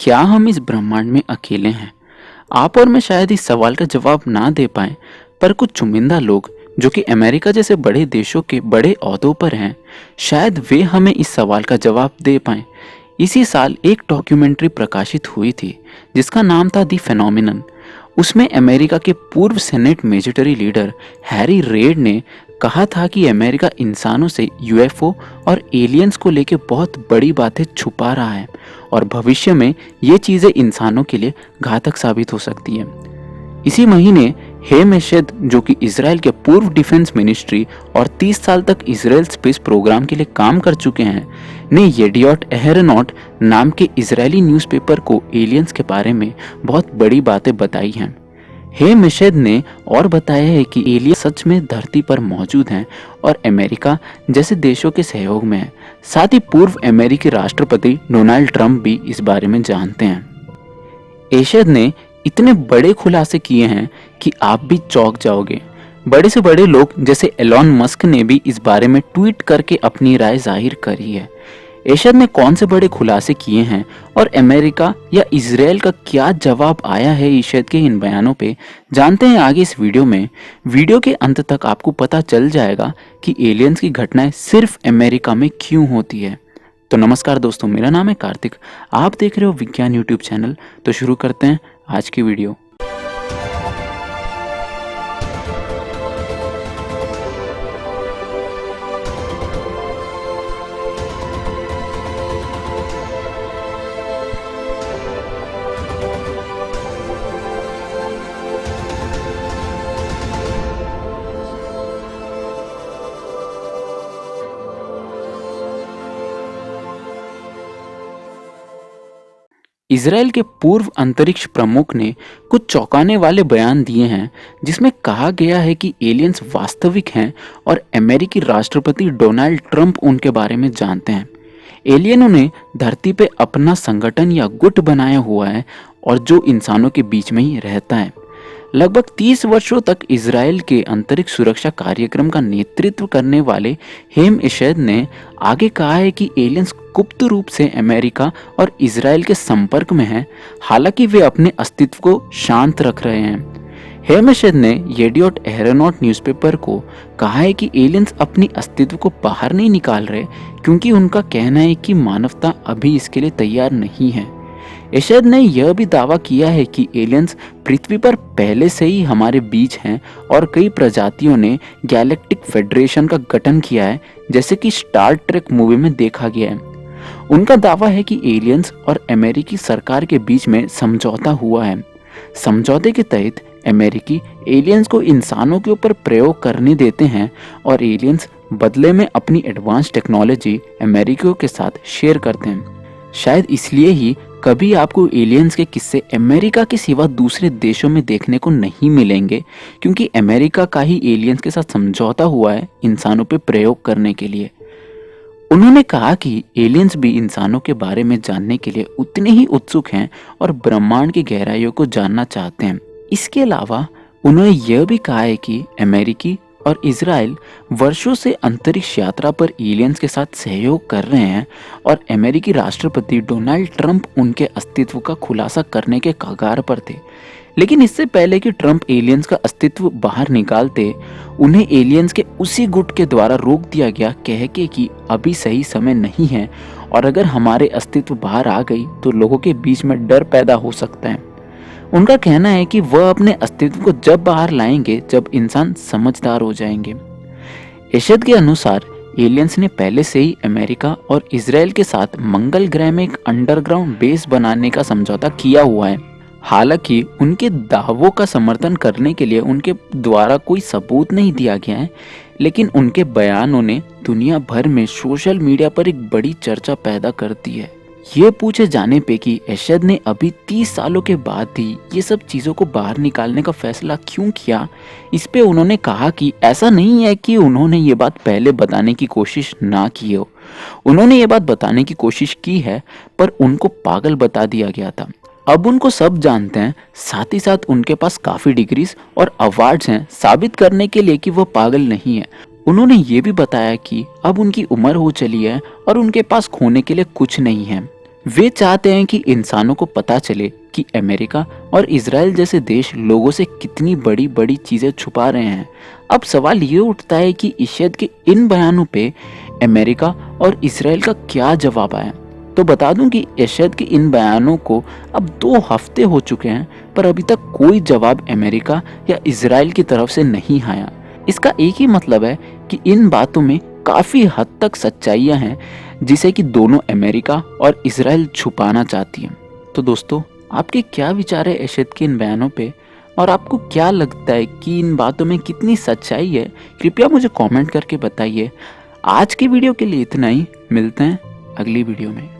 क्या हम इस ब्रह्मांड में अकेले हैं? आप और मैं शायद इस सवाल का जवाब ना दे पाएं, पर कुछ चुनिंदा लोग जो कि अमेरिका जैसे बड़े देशों के बड़े ओहदों पर हैं, शायद वे हमें इस सवाल का जवाब दे पाएं। इसी साल एक डॉक्यूमेंट्री प्रकाशित हुई थी जिसका नाम था दी फेनोमिनन। उसमें अमेरिका के पूर्व senate majority leader Harry red ने कहा था कि अमेरिका इंसानों से यूएफओ और एलियंस को लेकर बहुत बड़ी बातें छुपा रहा है और भविष्य में ये चीज़ें इंसानों के लिए घातक साबित हो सकती हैं। इसी महीने हेम एशेद, जो कि इसराइल के पूर्व डिफेंस मिनिस्ट्री और 30 साल तक इसराइल स्पेस प्रोग्राम के लिए काम कर चुके हैं, ने येडियोट एहरोनॉट नाम के इजरायली न्यूज़पेपर को एलियंस के बारे में बहुत बड़ी बातें बताई हैं। हेम एशेद ने और बताया है कि एलियन सच में धरती पर मौजूद हैं और अमेरिका जैसे देशों के सहयोग में है। साथ ही पूर्व अमेरिकी राष्ट्रपति डोनाल्ड ट्रंप भी इस बारे में जानते हैं। एशेद ने इतने बड़े खुलासे किए हैं कि आप भी चौंक जाओगे। बड़े से बड़े लोग जैसे एलॉन मस्क ने भी इस बारे में ट्वीट करके अपनी राय जाहिर करी है। एशेद ने कौन से बड़े खुलासे किए हैं और अमेरिका या इजराइल का क्या जवाब आया है एशेद के इन बयानों पे, जानते हैं आगे इस वीडियो में। वीडियो के अंत तक आपको पता चल जाएगा कि एलियंस की घटनाएं सिर्फ अमेरिका में क्यों होती है। तो नमस्कार दोस्तों, मेरा नाम है कार्तिक, आप देख रहे हो विज्ञान यूट्यूब चैनल। तो शुरू करते हैं आज की वीडियो। इसराइल के पूर्व अंतरिक्ष प्रमुख ने कुछ चौंकाने वाले बयान दिए हैं जिसमें कहा गया है कि एलियंस वास्तविक हैं और अमेरिकी राष्ट्रपति डोनाल्ड ट्रंप उनके बारे में जानते हैं। एलियनों ने धरती पे अपना संगठन या गुट बनाया हुआ है और जो इंसानों के बीच में ही रहता है। लगभग 30 वर्षों तक इजराइल के अंतरिक्ष सुरक्षा कार्यक्रम का नेतृत्व करने वाले हेम एशेद ने आगे कहा है कि एलियंस गुप्त रूप से अमेरिका और इजराइल के संपर्क में हैं, हालांकि वे अपने अस्तित्व को शांत रख रहे हैं। हेम एशेद ने येडियोट एहरोनॉट न्यूज़पेपर को कहा है कि एलियंस अपनी अस्तित्व को बाहर नहीं निकाल रहे क्योंकि उनका कहना है कि मानवता अभी इसके लिए तैयार नहीं है। एशेद ने यह भी दावा किया है कि एलियंस पृथ्वी पर पहले से ही हमारे बीच हैं और कई प्रजातियों ने गैलेक्टिक फेडरेशन का गठन किया है, जैसे कि स्टार ट्रेक मूवी में देखा गया है। उनका दावा है कि एलियंस और अमेरिकी सरकार के बीच में समझौता हुआ है। समझौते के तहत अमेरिकी एलियंस को इंसानों के ऊपर प्रयोग करने देते हैं और एलियंस बदले में अपनी एडवांस टेक्नोलॉजी अमेरिकियों के साथ शेयर करते हैं। शायद इसलिए ही कभी आपको एलियंस के किस्से अमेरिका के सिवा दूसरे देशों में देखने को नहीं मिलेंगे, क्योंकि अमेरिका का ही एलियंस के साथ समझौता हुआ है इंसानों पर प्रयोग करने के लिए। उन्होंने कहा कि एलियंस भी इंसानों के बारे में जानने के लिए उतने ही उत्सुक हैं और ब्रह्मांड की गहराइयों को जानना चाहते हैं। इसके अलावा उन्होंने यह भी कहा है कि अमेरिकी और इजराइल वर्षों से अंतरिक्ष यात्रा पर एलियंस के साथ सहयोग कर रहे हैं और अमेरिकी राष्ट्रपति डोनाल्ड ट्रंप उनके अस्तित्व का खुलासा करने के कगार पर थे। लेकिन इससे पहले कि ट्रंप एलियंस का अस्तित्व बाहर निकालते, उन्हें एलियंस के उसी गुट के द्वारा रोक दिया गया, कह के कि अभी सही समय नहीं है और अगर हमारे अस्तित्व बाहर आ गई तो लोगों के बीच में डर पैदा हो सकता है। उनका कहना है कि वह अपने अस्तित्व को जब बाहर लाएंगे जब इंसान समझदार हो जाएंगे। एशेद के अनुसार एलियंस ने पहले से ही अमेरिका और इजराइल के साथ मंगल ग्रह में एक अंडरग्राउंड बेस बनाने का समझौता किया हुआ है। हालांकि उनके दावों का समर्थन करने के लिए उनके द्वारा कोई सबूत नहीं दिया गया है, लेकिन उनके बयानों ने दुनिया भर में सोशल मीडिया पर एक बड़ी चर्चा पैदा कर दी है। ये पूछे जाने पे कि एशेद ने अभी 30 सालों के बाद ही ये सब चीज़ों को बाहर निकालने का फैसला क्यों किया, इस पे उन्होंने कहा कि ऐसा नहीं है कि उन्होंने ये बात पहले बताने की कोशिश ना की हो। उन्होंने ये बात बताने की कोशिश की है, पर उनको पागल बता दिया गया था। अब उनको सब जानते हैं, साथ ही साथ उनके पास काफ़ी डिग्रीज और अवार्ड्स हैं साबित करने के लिए कि वो पागल नहीं है। उन्होंने ये भी बताया कि अब उनकी उम्र हो चली है और उनके पास खोने के लिए कुछ नहीं है। वे चाहते हैं कि इंसानों को पता चले कि अमेरिका और इजराइल जैसे देश लोगों से कितनी बड़ी बड़ी चीज़ें छुपा रहे हैं। अब सवाल ये उठता है कि इशद के इन बयानों पे अमेरिका और इजराइल का क्या जवाब आया। तो बता दूं कि इशद के इन बयानों को अब 2 हफ्ते हो चुके हैं, पर अभी तक कोई जवाब अमेरिका या इजराइल की तरफ से नहीं आया। इसका एक ही मतलब है कि इन बातों में काफ़ी हद तक सच्चाइयाँ हैं, जिसे कि दोनों अमेरिका और इजराइल छुपाना चाहती हैं। तो दोस्तों, आपके क्या विचार है इशद के इन बयानों पे, और आपको क्या लगता है कि इन बातों में कितनी सच्चाई है? कृपया मुझे कमेंट करके बताइए। आज की वीडियो के लिए इतना ही, मिलते हैं अगली वीडियो में।